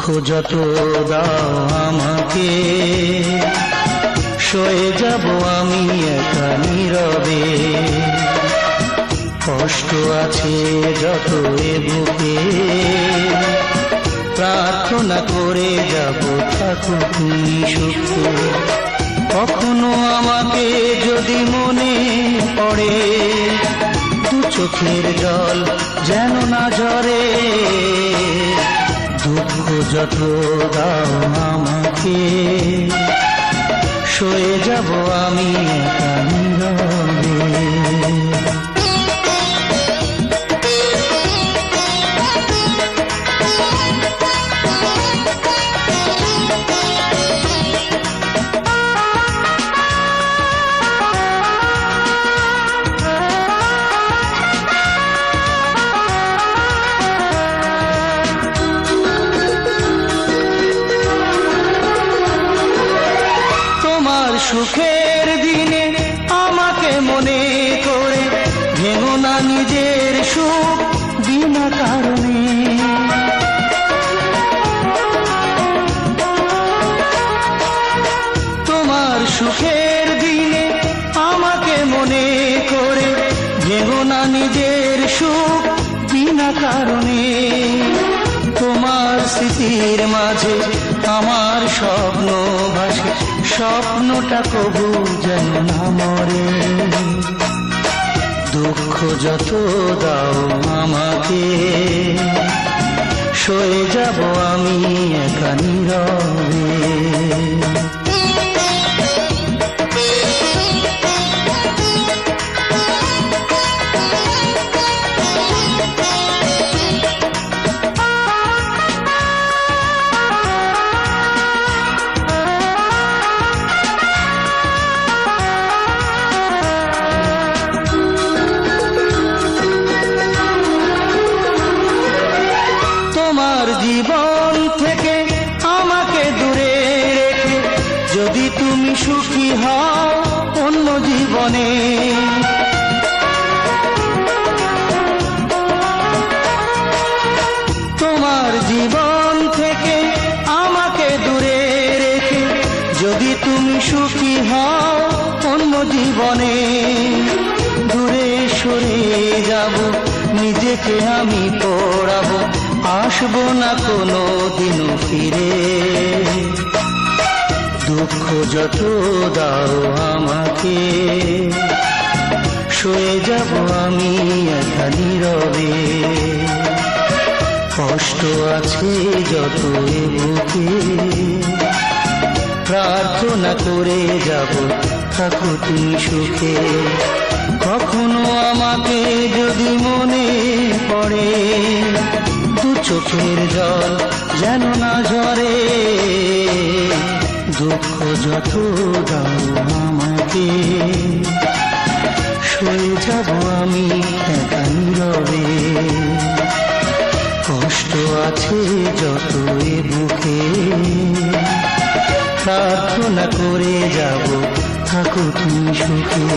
যত দাও আমাকে, সয়ে যাব আমি একা নীরবে। কষ্ট আছে যত এ বুকে, প্রার্থনা করে যাব থাকো তুমি সুখে। কখনো আমাকে যদি মনে পড়ে, দু চোখের জল যেন না ঝরে। দুঃখ যত দাও আমাকে, সয়ে যাব আমি একা নীরবে। সুখের দিনে আমাকে মনে করে ভেঙো না নিজের সুখ বিনা কারণে। তোমার সুখের দিনে আমাকে মনে করে ভেঙো না নিজের সুখ বিনা কারণে। তোমার স্মৃতির মাঝে আমার স্বপ্ন ভাসে, স্বপ্নটা কবু যেন না মরে। দুঃখ যত দাও আমাকে, সয়ে যাব আমি একা নীরবে। জীবন থেকে আমাকে দূরে রেখে যদি তুমি সুখী হও অন্য জীবনে, তোমার জীবন থেকে আমাকে দূরে রেখে যদি তুমি সুখী হও অন্য জীবনে। দূরে সরে যাব, নিজেকে আমি পড়াবো, আসবো না কোনো দিনও ফিরে। দুঃখ যত দাও আমাকে, সয়ে যাব আমি একা নীরবে। কষ্ট আছে যত এ বুকে, প্রার্থনা করে যাব থাকো তুমি সুখে। কখনো আমাকে যদি মনে পড়ে, দু চোখের জল যেন না ঝরে। দুঃখ যত দাও আমাকে, সয়ে যাব আমি একা নীরবে। কষ্ট আছে যত এ বুকে, প্রার্থনা করে যাব থাকো তুমি সুখে।